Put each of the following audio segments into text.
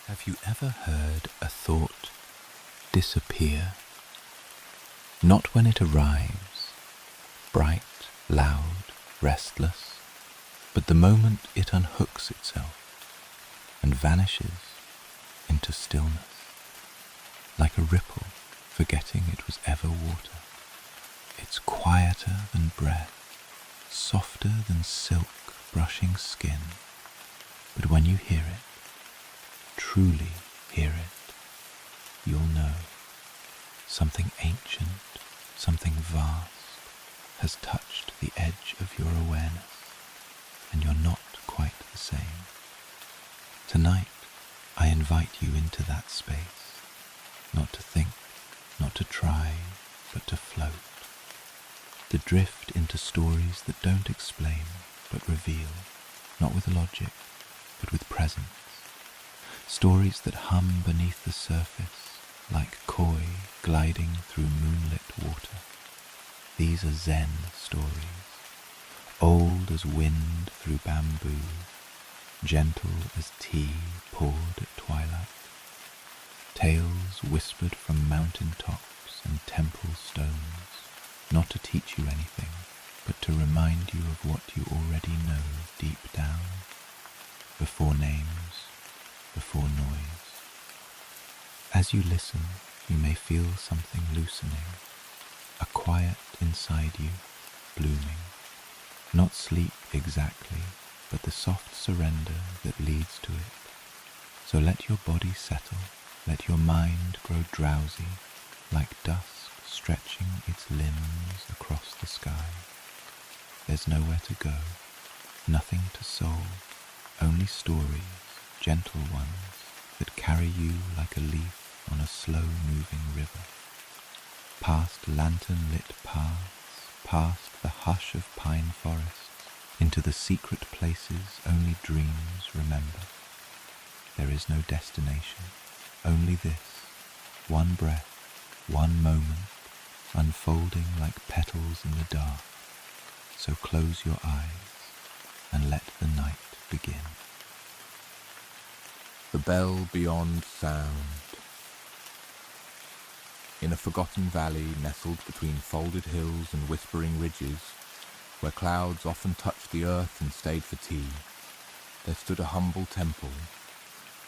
Have you ever heard a thought disappear? Not when it arrives, bright, loud, restless, but the moment it unhooks itself and vanishes into stillness, like a ripple forgetting it was ever water. It's quieter than breath, softer than silk brushing skin, but when you hear it, truly hear it, you'll know something ancient, something vast has touched the edge of your awareness, and you're not quite the same. Tonight, I invite you into that space, not to think, not to try, but to float, to drift into stories that don't explain, but reveal, not with logic, but with presence. Stories that hum beneath the surface, like koi gliding through moonlit water. These are Zen stories, old as wind through bamboo, gentle as tea poured at twilight. Tales whispered from mountain tops and temple stones, not to teach you anything, but to remind you of what you already know deep down, before names, before noise. As you listen, you may feel something loosening, a quiet inside you, blooming. Not sleep exactly, but the soft surrender that leads to it. So let your body settle, let your mind grow drowsy, like dusk stretching its limbs across the sky. There's nowhere to go, nothing to solve, only stories, gentle ones, that carry you like a leaf on a slow-moving river. Past lantern-lit paths, past the hush of pine forests, into the secret places only dreams remember. There is no destination, only this, one breath, one moment, unfolding like petals in the dark. So close your eyes and let the night begin. The bell beyond sound. In a forgotten valley nestled between folded hills and whispering ridges, where clouds often touched the earth and stayed for tea, there stood a humble temple.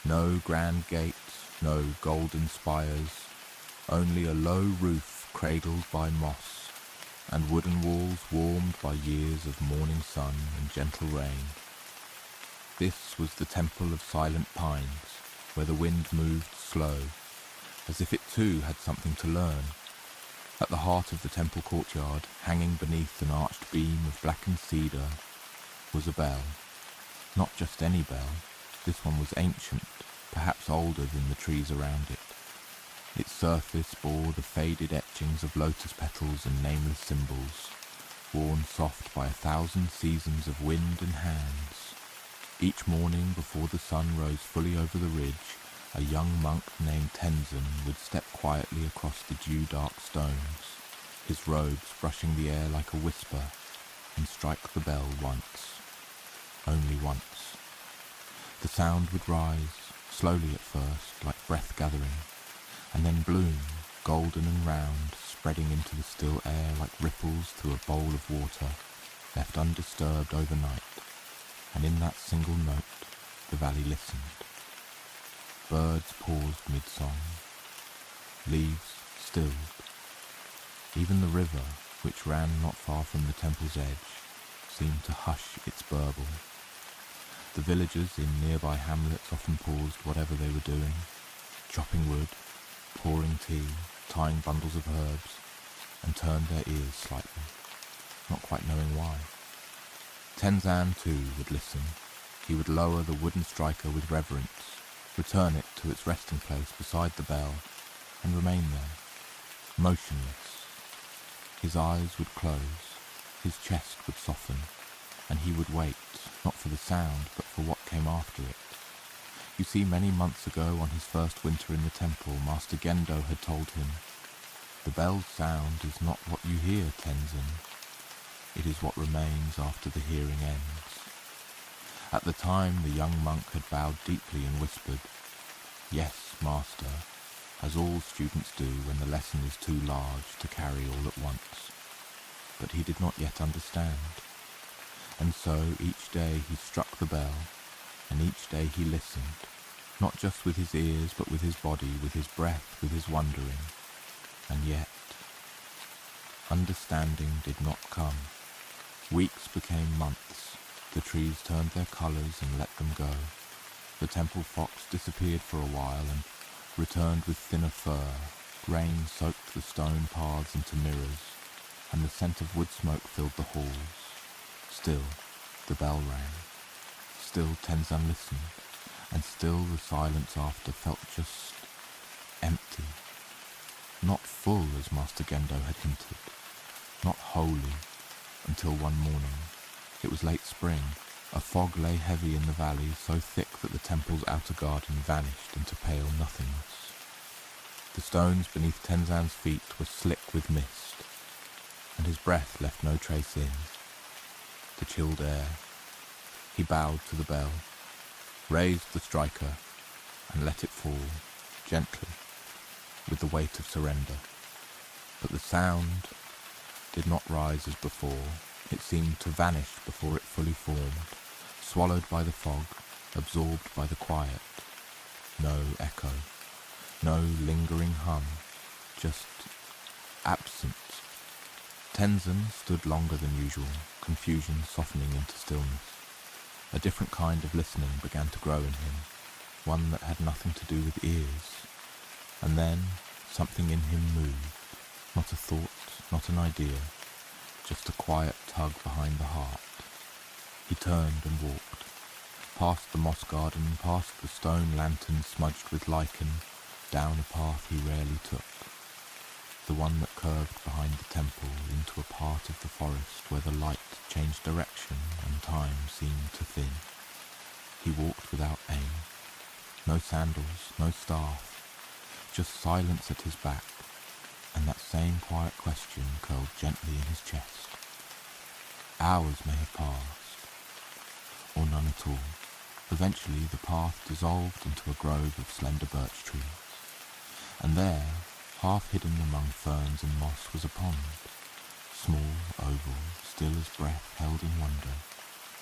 No grand gate, no golden spires, only a low roof cradled by moss, and wooden walls warmed by years of morning sun and gentle rain. This was the temple of silent pines, where the wind moved slow, as if it too had something to learn. At the heart of the temple courtyard, hanging beneath an arched beam of blackened cedar, was a bell. Not just any bell, this one was ancient, perhaps older than the trees around it. Its surface bore the faded etchings of lotus petals and nameless symbols, worn soft by 1,000 seasons of wind and hands. Each morning before the sun rose fully over the ridge, a young monk named Tenzin would step quietly across the dew-dark stones, his robes brushing the air like a whisper, and strike the bell once. Only once. The sound would rise, slowly at first, like breath gathering, and then bloom, golden and round, spreading into the still air like ripples through a bowl of water, left undisturbed overnight. And in that single note, the valley listened. Birds paused mid-song. Leaves stilled. Even the river, which ran not far from the temple's edge, seemed to hush its burble. The villagers in nearby hamlets often paused whatever they were doing, chopping wood, pouring tea, tying bundles of herbs, and turned their ears slightly, not quite knowing why. Tenzin too would listen. He would lower the wooden striker with reverence, return it to its resting place beside the bell, and remain there, motionless. His eyes would close, his chest would soften, and he would wait, not for the sound, but for what came after it. You see, many months ago, on his first winter in the temple, Master Gendo had told him, "The bell's sound is not what you hear, Tenzin. It is what remains after the hearing ends." At the time, the young monk had bowed deeply and whispered, Yes, master, as all students do when the lesson is too large to carry all at once. But he did not yet understand. And so each day he struck the bell, and each day he listened, not just with his ears, but with his body, with his breath, with his wondering. And yet, understanding did not come. Weeks became months. The trees turned their colours and let them go. The temple fox disappeared for a while and returned with thinner fur. Rain soaked the stone paths into mirrors, and the scent of wood smoke filled the halls. Still, the bell rang. Still Tenzan listened, and still the silence after felt just empty. Not full as Master Gendo had hinted, not wholly, until one morning. It was late spring. A fog lay heavy in the valley, so thick that the temple's outer garden vanished into pale nothingness. The stones beneath Tenzan's feet were slick with mist, and his breath left no trace in the chilled air. He bowed to the bell, raised the striker, and let it fall, gently, with the weight of surrender. But the sound did not rise as before. It seemed to vanish before it fully formed, swallowed by the fog, absorbed by the quiet. No echo, no lingering hum, just absence. Tenzan stood longer than usual, confusion softening into stillness. A different kind of listening began to grow in him, one that had nothing to do with ears. And then something in him moved, not a thought, not an idea, just a quiet tug behind the heart. He turned and walked, past the moss garden, past the stone lantern smudged with lichen, down a path he rarely took, the one that curved behind the temple into a part of the forest where the light changed direction and time seemed to thin. He walked without aim, no sandals, no staff, just silence at his back, and that same quiet question curled gently in his chest. Hours may have passed, or none at all. Eventually the path dissolved into a grove of slender birch trees, and there, half hidden among ferns and moss, was a pond, small, oval, still as breath held in wonder.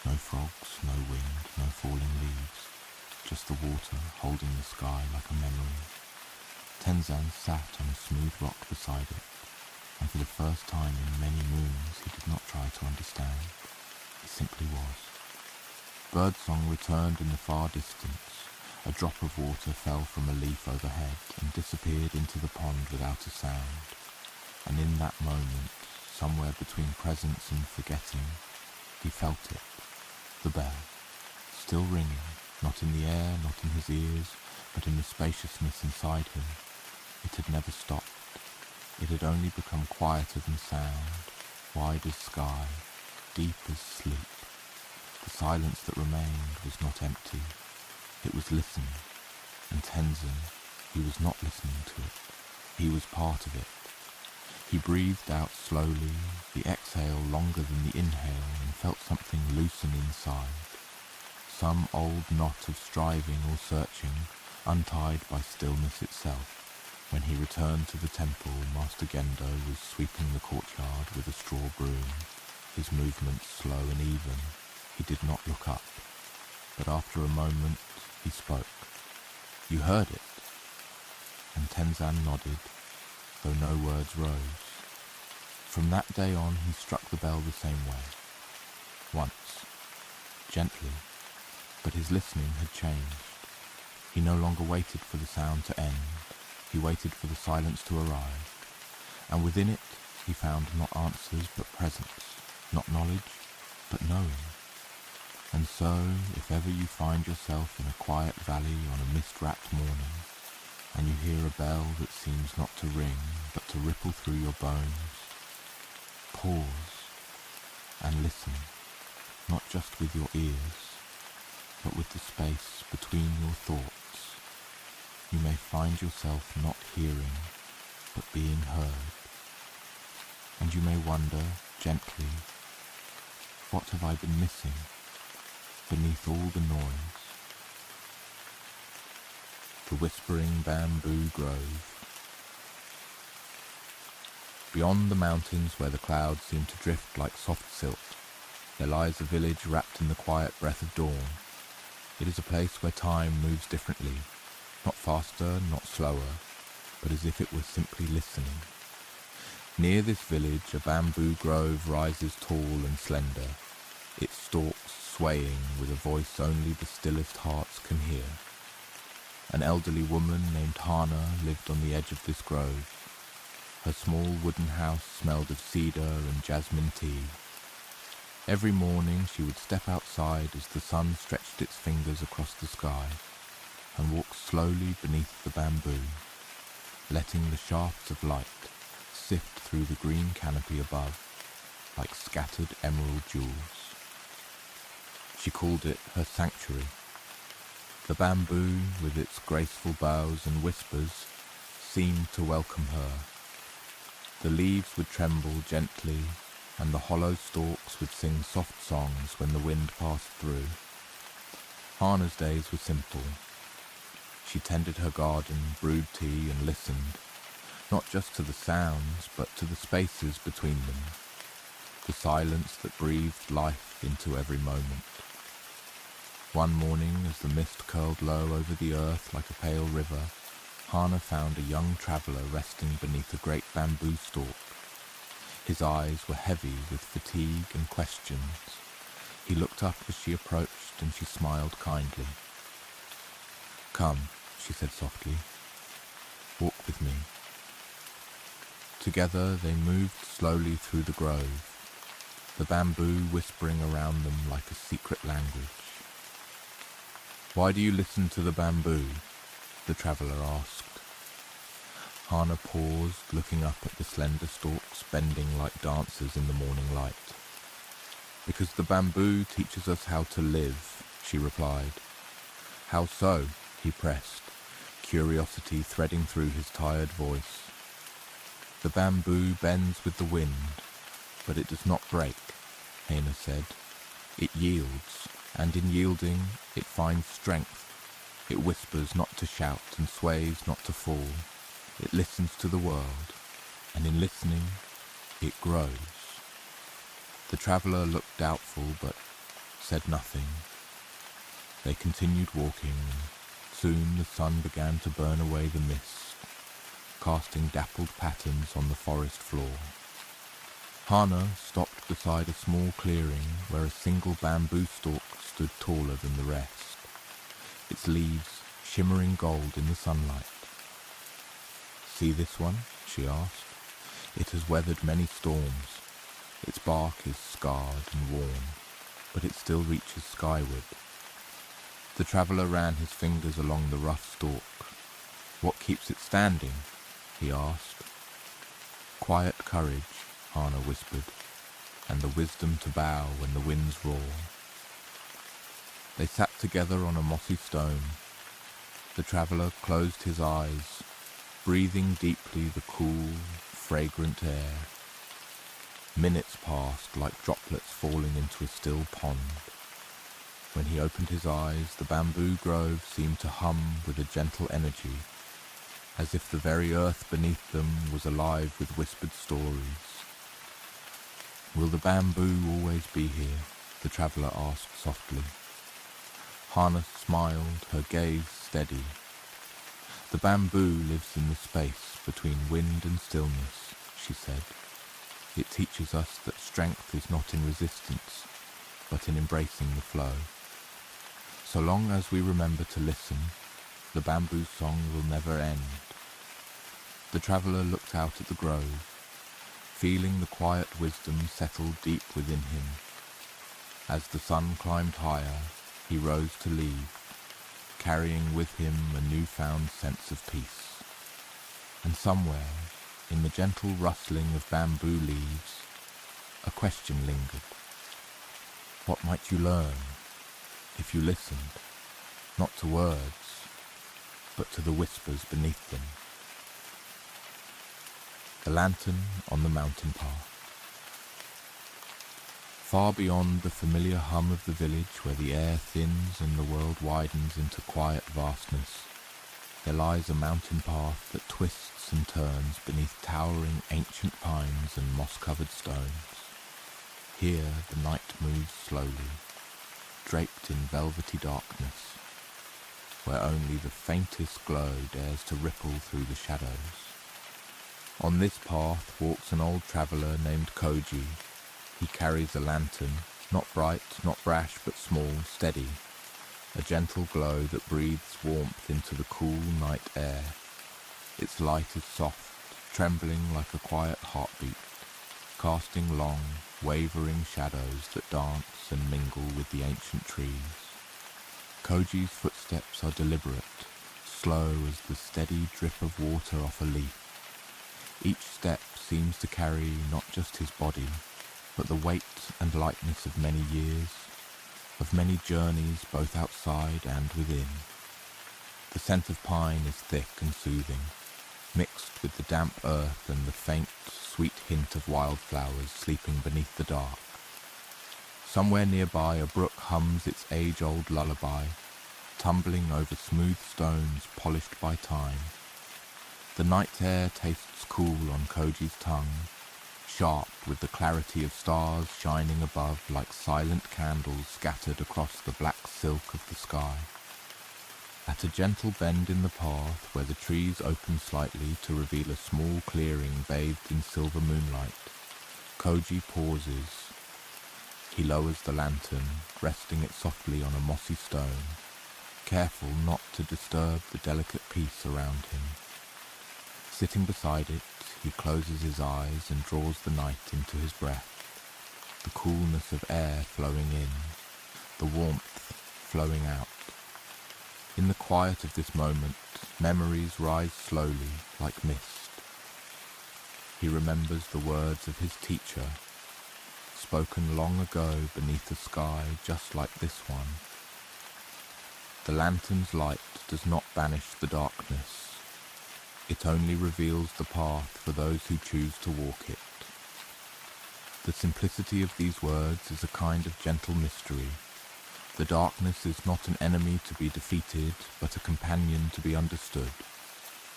No frogs, no wind, no falling leaves, just the water holding the sky like a memory. Tenzan sat on a smooth rock beside it, and for the first time in many moons he did not try to understand. He simply was. Birdsong returned in the far distance. A drop of water fell from a leaf overhead and disappeared into the pond without a sound. And in that moment, somewhere between presence and forgetting, he felt it. The bell, still ringing, not in the air, not in his ears, but in the spaciousness inside him. It had never stopped. It had only become quieter than sound, wide as sky, deep as sleep. The silence that remained was not empty. It was listening, and Tenzan, he was not listening to it. He was part of it. He breathed out slowly, the exhale longer than the inhale, and felt something loosen inside. Some old knot of striving or searching, untied by stillness itself. When he returned to the temple, Master Gendo was sweeping the courtyard with a straw broom, his movements slow and even. He did not look up, but after a moment he spoke. "You heard it?" And Tenzan nodded, though no words rose. From that day on he struck the bell the same way. Once, gently, but his listening had changed. He no longer waited for the sound to end. He waited for the silence to arrive, and within it he found not answers but presence, not knowledge but knowing. And so, if ever you find yourself in a quiet valley on a mist-wrapped morning, and you hear a bell that seems not to ring but to ripple through your bones, pause and listen, not just with your ears, but with the space between your thoughts. You may find yourself not hearing, but being heard. And you may wonder, gently, what have I been missing beneath all the noise? the whispering bamboo grove. Beyond the mountains where the clouds seem to drift like soft silk, there lies a village wrapped in the quiet breath of dawn. It is a place where time moves differently, not faster, not slower, but as if it were simply listening. Near this village, a bamboo grove rises tall and slender, its stalks swaying with a voice only the stillest hearts can hear. An elderly woman named Hana lived on the edge of this grove. Her small wooden house smelled of cedar and jasmine tea. Every morning she would step outside as the sun stretched its fingers across the sky and walk slowly beneath the bamboo, letting the shafts of light sift through the green canopy above like scattered emerald jewels. She called it her sanctuary. The bamboo, with its graceful boughs and whispers, seemed to welcome her. The leaves would tremble gently, and the hollow stalks would sing soft songs when the wind passed through. Hana's days were simple. She tended her garden, brewed tea, and listened, not just to the sounds, but to the spaces between them, the silence that breathed life into every moment. One morning, as the mist curled low over the earth like a pale river, Hana found a young traveller resting beneath a great bamboo stalk. His eyes were heavy with fatigue and questions. He looked up as she approached, and she smiled kindly. "Come," she said softly. "Walk with me." Together they moved slowly through the grove, the bamboo whispering around them like a secret language. "Why do you listen to the bamboo?" the traveller asked. Hana paused, looking up at the slender stalks bending like dancers in the morning light. "Because the bamboo teaches us how to live," she replied. "How so?" he pressed, curiosity threading through his tired voice. "The bamboo bends with the wind, but it does not break," Hana said. "It yields, and in yielding it finds strength. It whispers not to shout and sways not to fall. It listens to the world, and in listening, it grows." The traveller looked doubtful, but said nothing. They continued walking, and soon the sun began to burn away the mist, casting dappled patterns on the forest floor. Hana stopped beside a small clearing where a single bamboo stalk stood taller than the rest, its leaves shimmering gold in the sunlight. "See this one?" she asked. "It has weathered many storms. Its bark is scarred and worn, but it still reaches skyward." The traveller ran his fingers along the rough stalk. "What keeps it standing?" he asked. "Quiet courage," Hana whispered, "and the wisdom to bow when the winds roar." They sat together on a mossy stone. The traveller closed his eyes, breathing deeply the cool, fragrant air. Minutes passed like droplets falling into a still pond. When he opened his eyes, the bamboo grove seemed to hum with a gentle energy, as if the very earth beneath them was alive with whispered stories. "Will the bamboo always be here?" the traveller asked softly. Hana smiled, her gaze steady. "The bamboo lives in the space between wind and stillness," she said. "It teaches us that strength is not in resistance, but in embracing the flow. So long as we remember to listen, the bamboo song will never end." The traveller looked out at the grove, feeling the quiet wisdom settle deep within him. As the sun climbed higher, he rose to leave, carrying with him a newfound sense of peace. And somewhere, in the gentle rustling of bamboo leaves, a question lingered. What might you learn if you listened, not to words, but to the whispers beneath them? The lantern on the mountain path. Far beyond the familiar hum of the village, where the air thins and the world widens into quiet vastness, there lies a mountain path that twists and turns beneath towering ancient pines and moss-covered stones. Here the night moves slowly, draped in velvety darkness, where only the faintest glow dares to ripple through the shadows. On this path walks an old traveller named Koji. He carries a lantern, not bright, not brash, but small, steady, a gentle glow that breathes warmth into the cool night air. Its light is soft, trembling like a quiet heartbeat, casting long, wavering shadows that dance and mingle with the ancient trees. Koji's footsteps are deliberate, slow as the steady drip of water off a leaf. Each step seems to carry not just his body, but the weight and lightness of many years, of many journeys both outside and within. The scent of pine is thick and soothing, mixed with the damp earth and the faint, sweet hint of wildflowers sleeping beneath the dark. Somewhere nearby a brook hums its age-old lullaby, tumbling over smooth stones polished by time. The night air tastes cool on Koji's tongue, sharp with the clarity of stars shining above like silent candles scattered across the black silk of the sky. At a gentle bend in the path where the trees open slightly to reveal a small clearing bathed in silver moonlight, Koji pauses. He lowers the lantern, resting it softly on a mossy stone, careful not to disturb the delicate peace around him. Sitting beside it, he closes his eyes and draws the night into his breath, the coolness of air flowing in, the warmth flowing out. In the quiet of this moment, memories rise slowly like mist. He remembers the words of his teacher, spoken long ago beneath a sky just like this one. The lantern's light does not banish the darkness. It only reveals the path for those who choose to walk it. The simplicity of these words is a kind of gentle mystery. The darkness is not an enemy to be defeated, but a companion to be understood.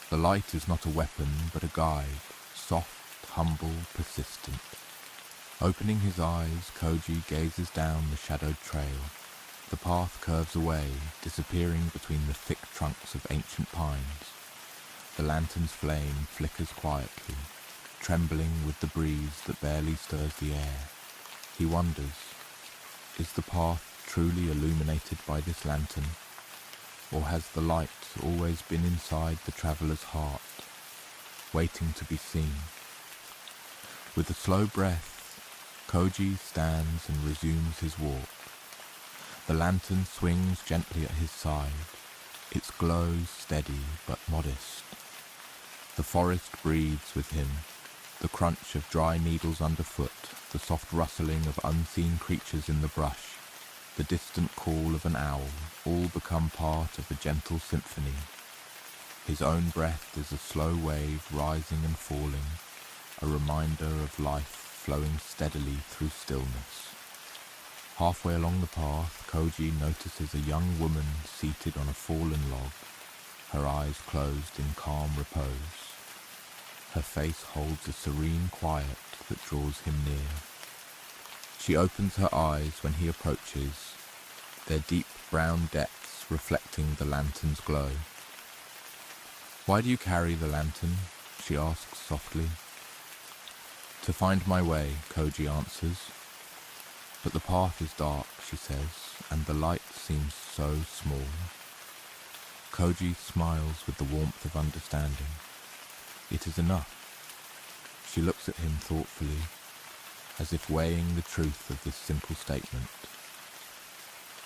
The light is not a weapon, but a guide, soft, humble, persistent. Opening his eyes, Koji gazes down the shadowed trail. The path curves away, disappearing between the thick trunks of ancient pines. The lantern's flame flickers quietly, trembling with the breeze that barely stirs the air. He wonders, is the path truly illuminated by this lantern, or has the light always been inside the traveller's heart, waiting to be seen? With a slow breath, Koji stands and resumes his walk. The lantern swings gently at his side, its glow steady but modest. The forest breathes with him, the crunch of dry needles underfoot, the soft rustling of unseen creatures in the brush, the distant call of an owl, all become part of a gentle symphony. His own breath is a slow wave rising and falling, a reminder of life flowing steadily through stillness. Halfway along the path, Koji notices a young woman seated on a fallen log, her eyes closed in calm repose. Her face holds a serene quiet that draws him near. She opens her eyes when he approaches, their deep brown depths reflecting the lantern's glow. "Why do you carry the lantern?" she asks softly. "To find my way," Koji answers. "But the path is dark," she says, "and the light seems so small." Koji smiles with the warmth of understanding. It is enough. She looks at him thoughtfully, as if weighing the truth of this simple statement.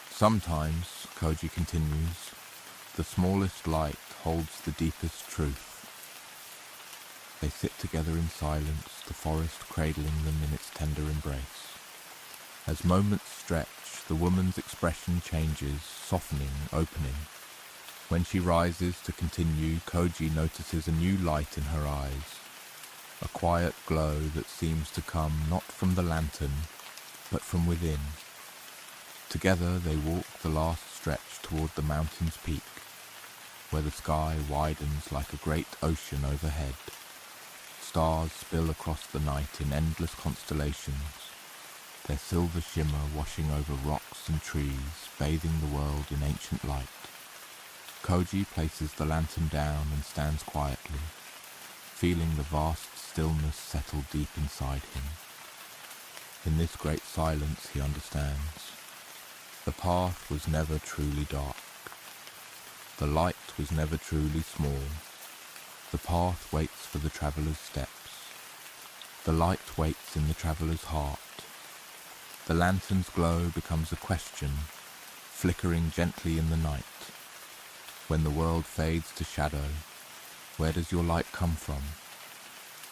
"Sometimes," Koji continues, "the smallest light holds the deepest truth." They sit together in silence, the forest cradling them in its tender embrace. As moments stretch, the woman's expression changes, softening, opening. When she rises to continue, Koji notices a new light in her eyes, a quiet glow that seems to come not from the lantern, but from within. Together they walk the last stretch toward the mountain's peak, where the sky widens like a great ocean overhead. Stars spill across the night in endless constellations, their silver shimmer washing over rocks and trees, bathing the world in ancient light. Koji places the lantern down and stands quietly, feeling the vast stillness settle deep inside him. In this great silence he understands. The path was never truly dark. The light was never truly small. The path waits for the traveller's steps. The light waits in the traveller's heart. The lantern's glow becomes a question, flickering gently in the night. When the world fades to shadow, where does your light come from?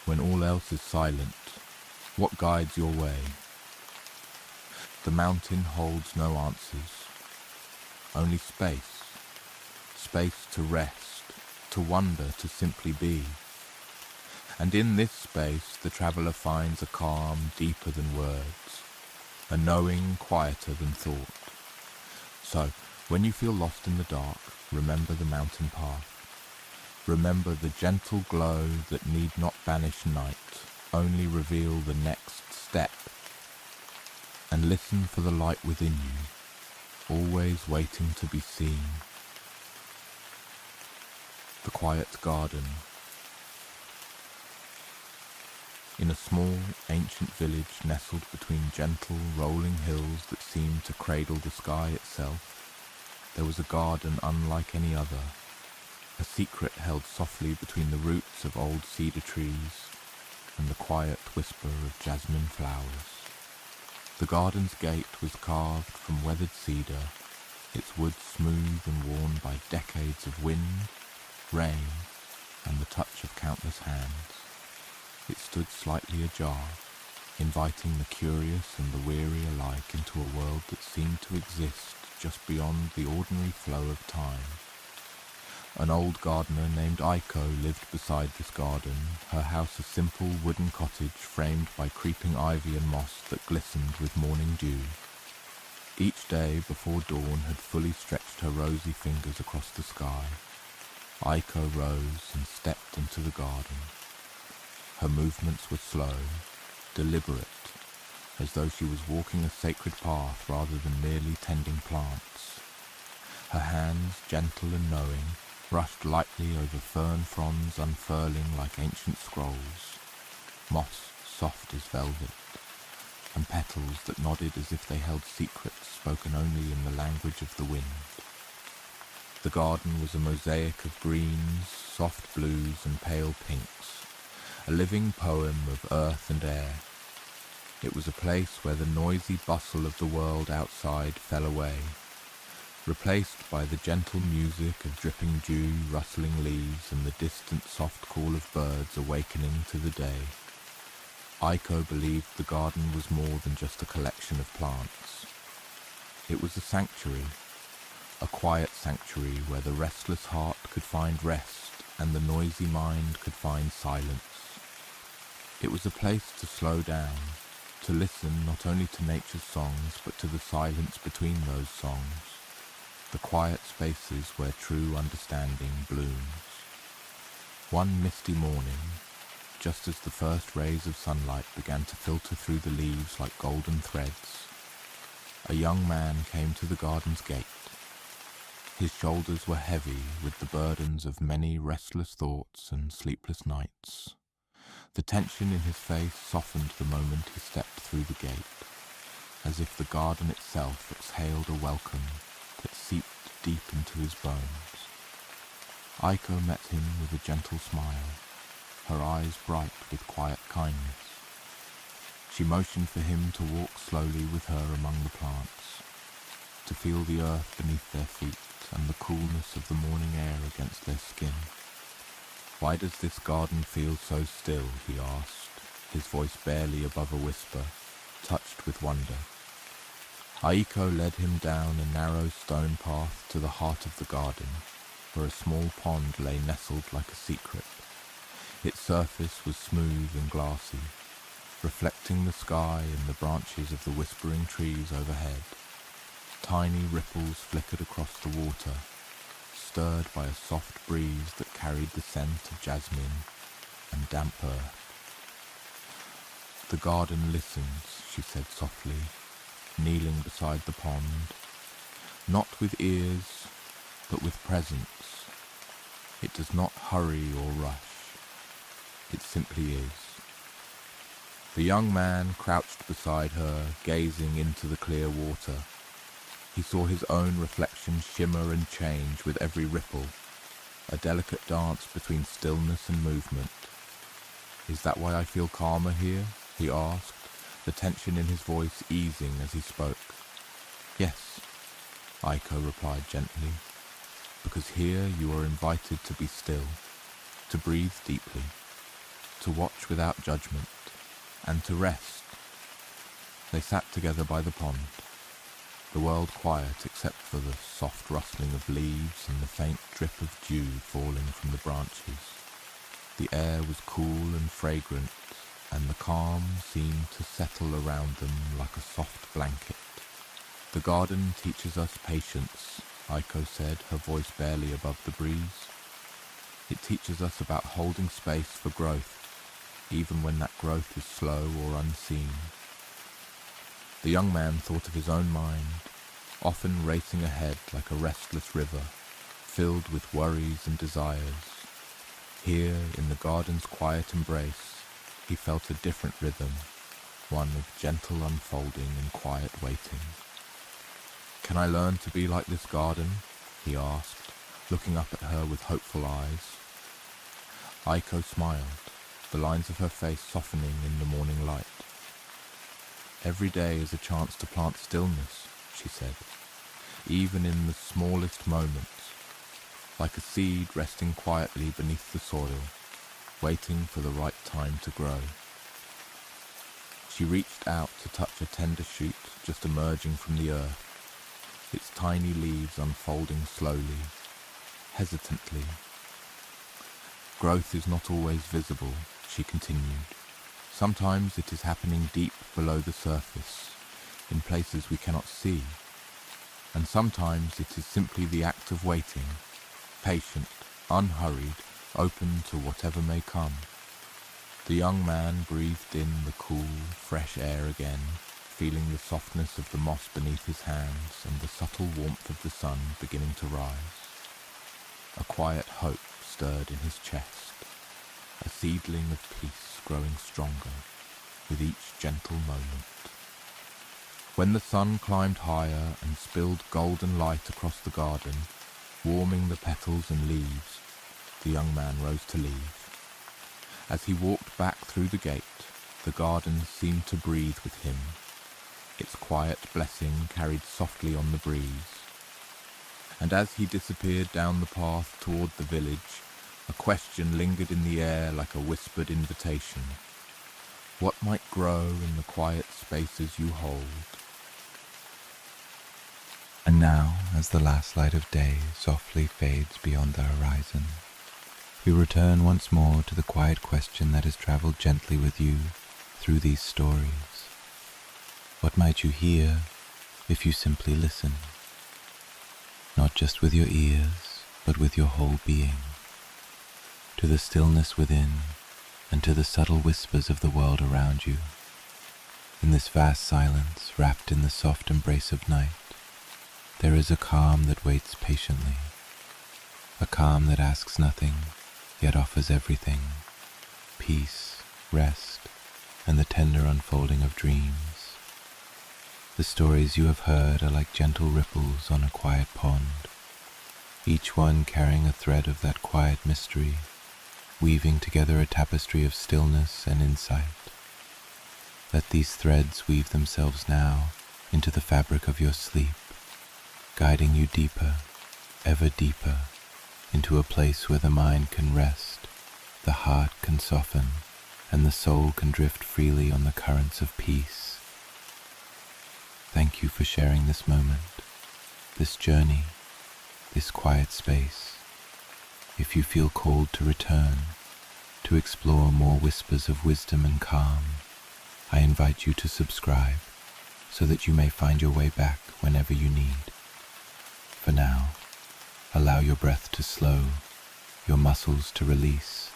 When all else is silent, what guides your way? The mountain holds no answers, only space. Space to rest, to wonder, to simply be. And in this space the traveller finds a calm deeper than words, a knowing quieter than thought. So, when you feel lost in the dark, remember the mountain path. Remember the gentle glow that need not banish night, only reveal the next step. And listen for the light within you, always waiting to be seen. The quiet garden. In a small, ancient village nestled between gentle, rolling hills that seemed to cradle the sky itself, there was a garden unlike any other, a secret held softly between the roots of old cedar trees and the quiet whisper of jasmine flowers. The garden's gate was carved from weathered cedar, its wood smooth and worn by decades of wind, rain, and the touch of countless hands. It stood slightly ajar, inviting the curious and the weary alike into a world that seemed to exist just beyond the ordinary flow of time. An old gardener named Aiko lived beside this garden, her house a simple wooden cottage framed by creeping ivy and moss that glistened with morning dew. Each day before dawn had fully stretched her rosy fingers across the sky. Aiko rose and stepped into the garden. Her movements were slow, deliberate, as though she was walking a sacred path rather than merely tending plants. Her hands, gentle and knowing, brushed lightly over fern fronds unfurling like ancient scrolls, moss soft as velvet, and petals that nodded as if they held secrets spoken only in the language of the wind. The garden was a mosaic of greens, soft blues and pale pinks, a living poem of earth and air. It was a place where the noisy bustle of the world outside fell away, replaced by the gentle music of dripping dew, rustling leaves, and the distant soft call of birds awakening to the day. Aiko believed the garden was more than just a collection of plants. It was a sanctuary, a quiet sanctuary where the restless heart could find rest and the noisy mind could find silence. It was a place to slow down, to listen not only to nature's songs but to the silence between those songs, the quiet spaces where true understanding blooms. One misty morning, just as the first rays of sunlight began to filter through the leaves like golden threads, a young man came to the garden's gate. His shoulders were heavy with the burdens of many restless thoughts and sleepless nights. The tension in his face softened the moment he stepped through the gate, as if the garden itself exhaled a welcome that seeped deep into his bones. Aiko met him with a gentle smile, her eyes bright with quiet kindness. She motioned for him to walk slowly with her among the plants, to feel the earth beneath their feet and the coolness of the morning air against their skin. "Why does this garden feel so still?" he asked, his voice barely above a whisper, touched with wonder. Aiko led him down a narrow stone path to the heart of the garden, where a small pond lay nestled like a secret. Its surface was smooth and glassy, reflecting the sky and the branches of the whispering trees overhead. Tiny ripples flickered across the water, stirred by a soft breeze that carried the scent of jasmine and damp earth. "The garden listens," she said softly, kneeling beside the pond, "not with ears, but with presence. It does not hurry or rush. It simply is." The young man crouched beside her, gazing into the clear water. He saw his own reflection shimmer and change with every ripple, a delicate dance between stillness and movement. "Is that why I feel calmer here?" he asked, the tension in his voice easing as he spoke. "Yes," Aiko replied gently, "because here you are invited to be still, to breathe deeply, to watch without judgment, and to rest." They sat together by the pond, the world quiet except for the soft rustling of leaves and the faint drip of dew falling from the branches. The air was cool and fragrant, and the calm seemed to settle around them like a soft blanket. "The garden teaches us patience," Aiko said, her voice barely above the breeze. "It teaches us about holding space for growth, even when that growth is slow or unseen." The young man thought of his own mind, often racing ahead like a restless river, filled with worries and desires. Here, in the garden's quiet embrace, he felt a different rhythm, one of gentle unfolding and quiet waiting. "Can I learn to be like this garden?" he asked, looking up at her with hopeful eyes. Aiko smiled, the lines of her face softening in the morning light. "Every day is a chance to plant stillness," she said, "even in the smallest moments, like a seed resting quietly beneath the soil, waiting for the right time to grow." She reached out to touch a tender shoot just emerging from the earth, its tiny leaves unfolding slowly, hesitantly. "Growth is not always visible," she continued. "Sometimes it is happening deep below the surface, in places we cannot see. And sometimes it is simply the act of waiting, patient, unhurried, open to whatever may come." The young man breathed in the cool, fresh air again, feeling the softness of the moss beneath his hands and the subtle warmth of the sun beginning to rise. A quiet hope stirred in his chest, a seedling of peace growing stronger with each gentle moment. When the sun climbed higher and spilled golden light across the garden, warming the petals and leaves, the young man rose to leave. As he walked back through the gate, the garden seemed to breathe with him, its quiet blessing carried softly on the breeze. And as he disappeared down the path toward the village, a question lingered in the air like a whispered invitation. What might grow in the quiet spaces you hold? And now, as the last light of day softly fades beyond the horizon, we return once more to the quiet question that has traveled gently with you through these stories. What might you hear if you simply listen? Not just with your ears, but with your whole being, to the stillness within and to the subtle whispers of the world around you. In this vast silence, wrapped in the soft embrace of night, there is a calm that waits patiently, a calm that asks nothing, yet offers everything: peace, rest, and the tender unfolding of dreams. The stories you have heard are like gentle ripples on a quiet pond, each one carrying a thread of that quiet mystery, weaving together a tapestry of stillness and insight. Let these threads weave themselves now into the fabric of your sleep, guiding you deeper, ever deeper, into a place where the mind can rest, the heart can soften, and the soul can drift freely on the currents of peace. Thank you for sharing this moment, this journey, this quiet space. If you feel called to return, to explore more whispers of wisdom and calm, I invite you to subscribe so that you may find your way back whenever you need. For now, Allow your breath to slow, your muscles to release,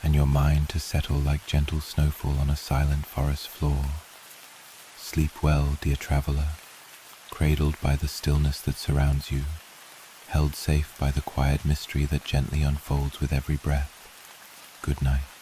and your mind to settle like gentle snowfall on a silent forest floor. Sleep well, dear traveler, cradled by the stillness that surrounds you, held safe by the quiet mystery that gently unfolds with every breath. Good night.